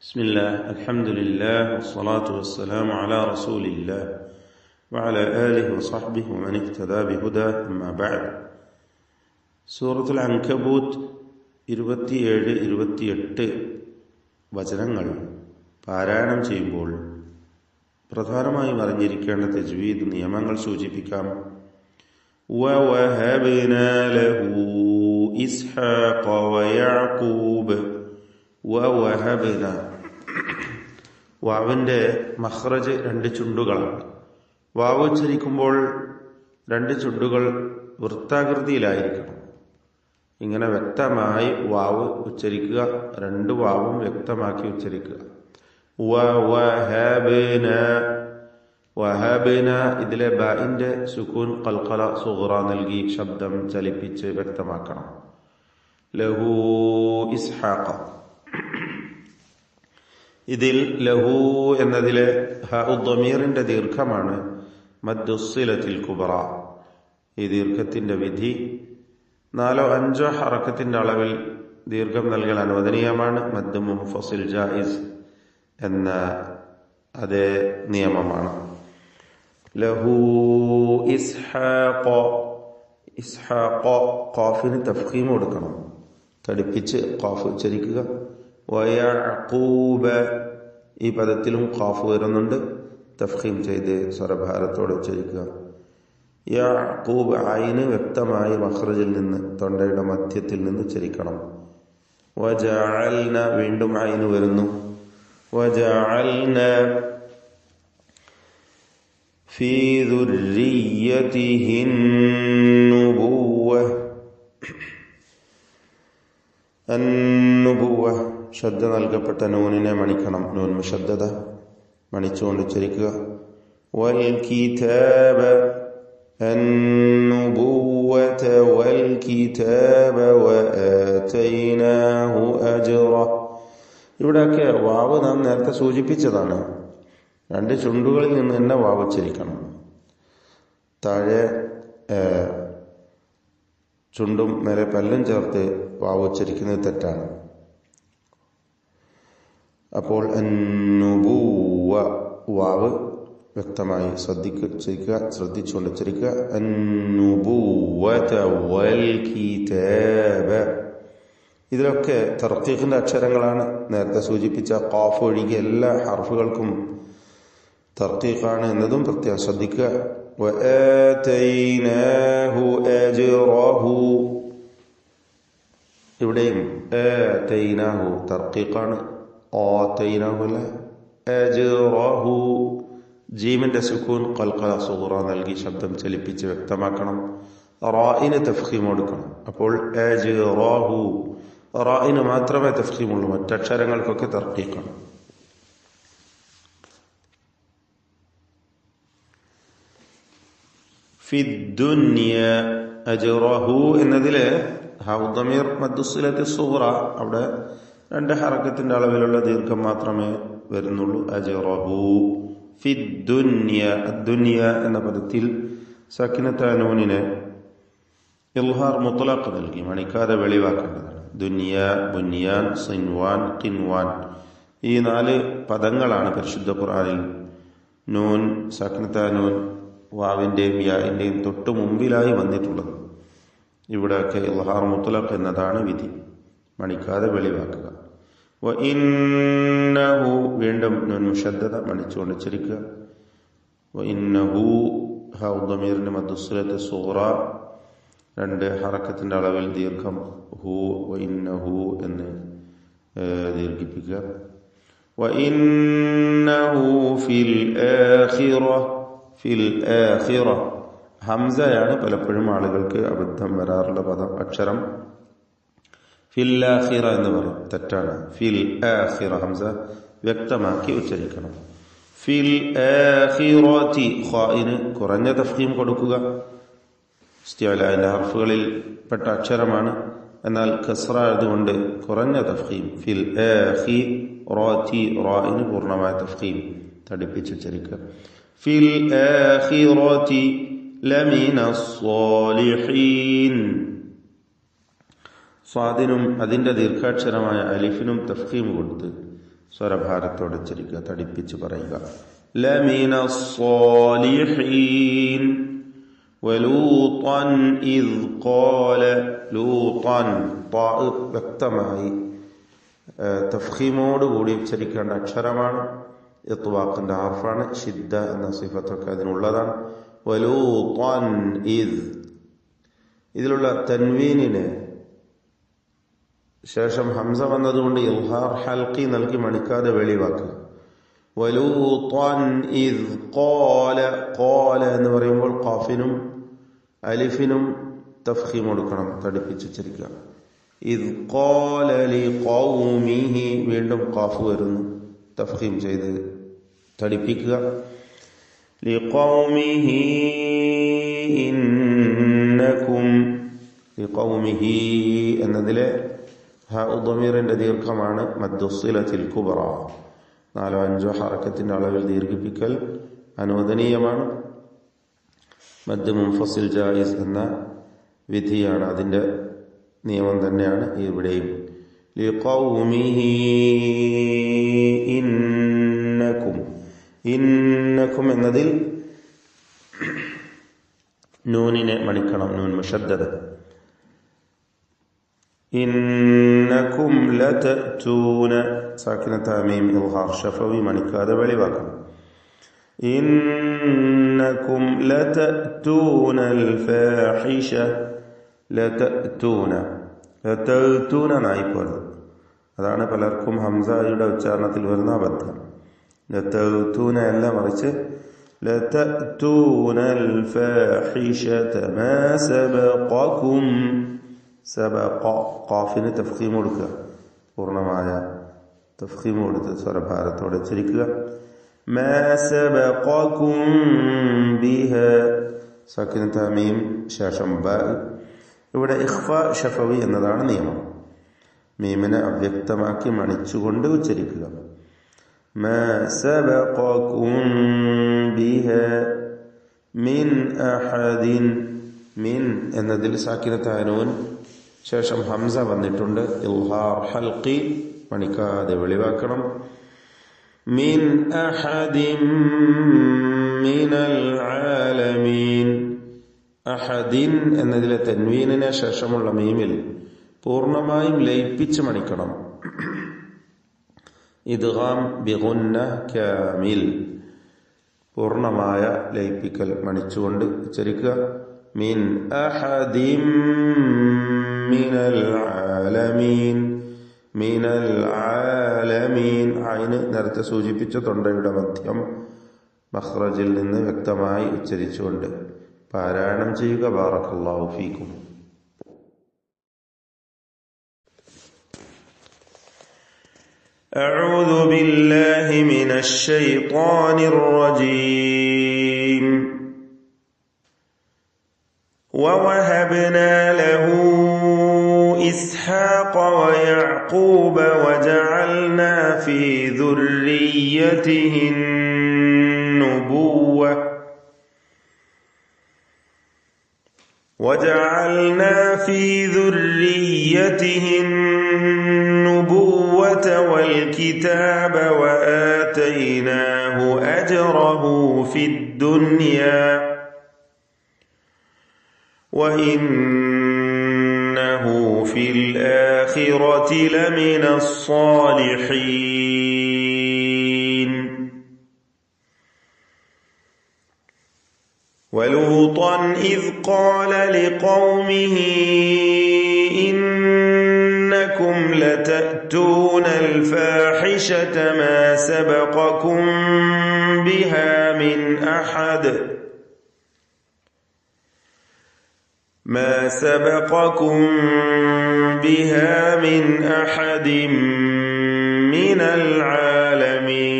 بسم الله الحمد لله والصلاة والسلام على رسول الله وعلى آله وصحبه ومن اهتدى بهداه أما بعد. സൂറത്തുൽ അൻകബൂത്ത് 27-28 വചനങ്ങൾ പാരായണം ചെയ്യുമ്പോൾ പ്രധാനമായും അറിഞ്ഞിരിക്കേണ്ട തജ്വീദ് നിയമങ്ങൾ സൂചിപ്പിക്കാം. وَوَهَبْنَا لَهُ إِسْحَاقَ وَيَعْقُوبَ. وَوَهَبْنَا വാവിന്റെ മഖ്റജ് രണ്ട് ചുണ്ടുകളാണ്. വാവ് ഉച്ചരിക്കുമ്പോൾ രണ്ട് ചുണ്ടുകൾ വൃത്താകൃതിയിലായിരിക്കണം. ഇങ്ങനെ വ്യക്തമായി വാവ് ഉച്ചരിക്കുക, രണ്ട് വാവും വ്യക്തമാക്കി ഉച്ചരിക്കുക. വഹബന ഇതിലെ ബാഇന്റെ സുകൂൻ ഖൽഖല സുഗ്റ നൽകി ശബ്ദം ചലിപ്പിച്ച് വ്യക്തമാക്കണം. ലഹു ഇസ്ഹാഖ, ഇതിൽ ലഹു എന്നതിലെ ദ്വമീറിന്റെ ദീർഘമാണ് മദ്ദുസ്സിലത്തിൽ കുബറ. ഈ ദീർഘത്തിന്റെ വിധി 4-5 ഹറക്കത്തിന്റെ അളവിൽ ദീർഘം നൽകൽ അനുവദനീയമാണ്. മദ് മുൻഫസിൽ ജായിസ് എന്ന അതേ നിയമമാണ്. ലഹു ഇസ്ഹാഖ, ഇസ്ഹാഖ ഖാഫിന് തഫ്ഖീം കൊടുക്കണം, തടിപ്പിച്ച് ഖാഫ് ഉച്ചരിക്കുക. വയഅഖൂബ, ഈ പദത്തിലും ഖാഫ് വരുന്നുണ്ട്, തഫ്ഖീം ചെയ്ത് സ്വരഭാരത്തോടെ ഉച്ചരിക്കുക. യഅഖൂബ് ഐന് വ്യക്തമായി മഖ്റജിൽ നിന്ന് തൊണ്ടയുടെ മധ്യത്തിൽ നിന്ന് ഉച്ചരിക്കണം. വജഅൽന, വീണ്ടും ഐന് വരുന്നു. വജഅൽന ഫീ ദുർരിയ്യതിഹിൻ നുബുവ്വ. അന്നുബുവ്വ ശ്രദ്ധ നൽകപ്പെട്ട നൂനിനെ മണിക്കണം. നൂൻ മുശദ്ദദ മണിച്ചുകൊണ്ട് ഉച്ചരിക്കുക. വൽ കിതാബ, അന്നുബുവ്വത വൽ കിതാബ വആതൈനാഹു അജ്റ. ഇവിടെയൊക്കെ വാവ് നാം നേരത്തെ സൂചിപ്പിച്ചതാണ്. രണ്ട് ചുണ്ടുകളിൽ നിന്ന് തന്നെ വാവ് ഉച്ചരിക്കണം. താഴെ ചുണ്ടും മേലെ പല്ലും ചേർത്ത് വാവ് ഉച്ചരിക്കുന്നത് തെറ്റാണ്. അപ്പോൾ അന്നുബുവ്വ വാവ് വ്യക്തമായി ശ്രദ്ധിച്ചുകൊണ്ട് ഉച്ചരിക്കുക. അന്നുബുവ്വത വൽ കിതാബ. ഇതിലൊക്കെ തർക്കീഖിന്റെ അക്ഷരങ്ങളാണ്. നേരത്തെ സൂചിപ്പിച്ച ഖാഫ് ഒഴികെ എല്ലാ ഹർഫുകൾക്കും തർക്കീഖാണ് എന്നതും പ്രത്യേകം ശ്രദ്ധിക്കുക. വആതൈനാഹു അജ്റഹു, ഇവിടെയും ആതൈനാഹു തർക്കീഖാണ്. ആതൈനാഹു അല്ല, അജ്റഹു. ജീമിന്റെ സുകൂൻ ഖൽഖല സുഗ്റ നൽകി ശബ്ദം ചലിപ്പിച്ച് വ്യക്തമാക്കണം. റാഇന് തഫ്ഖീം കൊടുക്കണം. അപ്പോൾ അജ്റഹു, റാഇന് മാത്രമേ തഫ്ഖീമുള്ളൂ, മറ്റക്ഷരങ്ങൾക്കൊക്കെ തർക്കീഖാണ്. ഫിദ്ദുനിയ അജ്റഹു എന്നതിലെ ഹൗദമീർ മദ്ദുസ്സിലത്തി സുഗ്റ, അവിടെ 2 ഹറക്കത്തിന്റെ അളവിലുള്ള ദീർഘം മാത്രമേ വരുന്നുള്ളൂ. അജ്റഹു ഫിദ്ദുനിയ. അദ്ദുനിയ എന്ന പദത്തിൽ സക്കിനത്ത നൂനിനെ ഇൽഹാർ മുത്ലഖ് നൽകി മണിക്കാതെ വെളിവാക്കേണ്ടതാണ്. ദുനിയ, ബുനിയാൻ, സിൻവാൻ, ഖിൻവാൻ, ഈ 4 പദങ്ങളാണ് പരിശുദ്ധ ഖുർആനിൽ നൂൻ സക്കിനത്ത നൂൻ വാവിന്റെയും യാഇന്റെയും തൊട്ടു മുമ്പിലായി വന്നിട്ടുള്ളത്. ഇവിടെയൊക്കെ ഇൽഹാർ മുത്ലഖ് എന്നതാണ് വിധി, മണിക്കാതെ വെളിവാക്കുക. വഇന്നഹു, വീണ്ടും നൂൻ മുശദ്ദദ മണിച്ചുകൊണ്ട് ഉച്ചരിക്കുക. വഇന്നഹു ഹൗദമീറിന്റെ മദ്ദുസ്സിലത്തി സുഗ്റ 2 ഹറക്കത്തിന്റെ അളവിൽ ദീർഘം ഹു, വഇന്നഹു എന്ന് ദീർഘിപ്പിക്കുക. വഇന്നഹു ഫിൽ ആഖിറ, ഫിൽ ആഖിറ ഹംസയാണ് പലപ്പോഴും ആളുകൾക്ക് അബദ്ധം വരാറുള്ള അക്ഷരം. ഫിൽ ആഖിറ എന്ന് പറയും, തെറ്റാണ്. ഫിൽ ആഖിറ ഹംസ വ്യക്തമാക്കി ഉച്ചരിക്കണം. ഫിൽ ആഖിറതി, ഖാഇന് കുറഞ്ഞ തഫ്ഖീം കൊടുക്കുക. ഇസ്തിഅലാന്റെ ഹർഫുകളിൽ പെട്ട അക്ഷരമാണ്, എന്നാൽ കസ്റ ആയതുകൊണ്ട് കുറഞ്ഞ തഫ്ഖീം. ഫിൽ ആഖിറതി, റാഇന് പൂർണ്ണമായ തഫ്ഖീം തടിപ്പിച്ച് ഉച്ചരിക്കുക. ഫിൽ ആഖിറതി ലമിനസ് സ്വാലിഹീൻ. സ്വാദിനും അതിന്റെ ദീർഘാക്ഷരമായ അലിഫിനും തഫ്ഖീം കൊടുത്ത് സ്വരഭാരത്തോടെ ഉച്ചരിക്കുക, തടിപ്പിച്ച് പറയുക. ലമിനസ് സ്വാലിഹീൻ വലൂതൻ ഇദ് ഖാല. ലൂതൻ വ്യക്തമായി തഫ്ഖീമോടുകൂടി ഉച്ചരിക്കേണ്ട അക്ഷരമാണ്. ഇത്വാഖിന്റെ ഹർഫാണ്. ഷിദ്ദ എന്ന സിഫത്തൊക്കെ അതിനുള്ളതാണ്. വലൂതൻ ഇദ്, ഇതിലുള്ള തൻവീനിന് ശേഷം ഹംസ വന്നതുകൊണ്ട് ഇൽഹാർ ഹൽഖി നൽകി മണിക്കാതെ വെളിവാക്കുക. വലൂതൻ ഇദ് ഖാല. ഖാല എന്ന് പറയുമ്പോൾ ഖാഫിനും അലിഫിനും തഫ്ഖീം കൊടുക്കണം, തടിപ്പിച്ചുച്ചരിക്കുക. ഇദ് ഖാല ലിഖൗമിഹി, വീണ്ടും ഖാഫ് വരുന്നു, തഫ്ഖീം ചെയ്ത് തടിപ്പിക്കുക. ലിഖൗമിഹി ഇന്നകും. ലിഖൗമിഹി എന്നതിലെ ضمീറിന്റെ ദീർഘമാണ് മദ്ദുസ്സിലത്തിൽ കുബ്ര. 4-5 ഹറക്കത്തിന്റെ അളവിൽ ദീർഘിപ്പിക്കൽ അനുവദനീയമാണ്. മദ് മുൻഫസിൽ ജായിസ് എന്ന വിധിയാണ്, അതിന്റെ നിയമം തന്നെയാണ് ഇവിടെയും. ലിഖൗമിഹി ഇന്നകും. ഇന്നകും എന്നതിൽ നൂനിനെ മണിക്കണം, നൂൻ മുശദ്ദദ. ഇന്നകും ലതഅ്തൂന, സാക്കിനത മീം ഇൽഹാർ ശഫവി മണിക്കാതെ വെളിവാക്കണം. ഇന്നകും ലതഅ്തൂനൽ ഫാഹിഷ. ലതഅ്തൂന, ലതഅ്തൂന നായിപ്പോരുത്. അതാണ് പലർക്കും ഹംസയുടെ ഉച്ചാരണത്തിൽ വരുന്ന അബദ്ധം. ലതഅ്തൂന അല്ല, മറിച്ച് ലതഅ്തൂനൽ ഫാഹിഷത മാ സബഖകും. സബഖ, ഖാഫിന് തഫ്ഖീം കൊടുക്കുക, പൂർണ്ണമായ തഫ്ഖീം കൊടുത്ത് സ്വരഭാരത്തോടെ ഉച്ചരിക്കുക. മാ സബഖകും ബിഹ, സാക്കിനത മീം ശേഷം ബ. ഇവിടെ ഇഖ്ഫാ ശഫവി എന്നതാണ് നിയമം. മീമിനെ അവ്യക്തമാക്കി മണിച്ചുകൊണ്ട് ഉച്ചരിക്കുക. മാ സബഖകും ബിഹ മിൻ അഹദിൻ. മിൻ എന്നതിൽ സാക്കിനത നൂൻ ശേഷം ഹംസ വന്നിട്ടുണ്ട്. ഇൽഹാർ ഹൽഖി മണിക്കാതെ വെളിവാക്കണം. മിൻ അഹദിൻ മിനൽ ആലമീൻ. അഹദിൻ എന്നതിലെ തൻവീനിന് ശേഷമുള്ള മീമിൽ പൂർണ്ണമായും ലയിപ്പിച്ച് മണിക്കണം. ഇദ്ഗാം ബിഗുന്ന കാമിൽ, പൂർണ്ണമായ ലയിപ്പിക്കൽ മണിച്ചുകൊണ്ട് ഉച്ചരിക്കുക. മിൻ അഹദിൻ മിനൽ ആലമീൻ. മിനൽ ആലമീൻ, ഐന് നേരത്തെ സൂചിപ്പിച്ച തൊണ്ടയുടെ മധ്യം മഖ്റജിൽ നിന്ന് വ്യക്തമായി ഉച്ചരിച്ചുകൊണ്ട് പാരായണം ചെയ്യുക. ബാറക്കല്ലാഹു ഫീക്കും. أعوذ بالله من الشيطان الرجيم. ووهبنا له إسحاق ويعقوب وجعلنا في ذريته النبوة والكتاب وآتيناه أجره في الدنيا وإنه في الآخرة لمن الصالحين. ولوطا إذ قال لقومه إنكم لتأتون الفاحشة ما سبقكم بها من أحد من العالمين.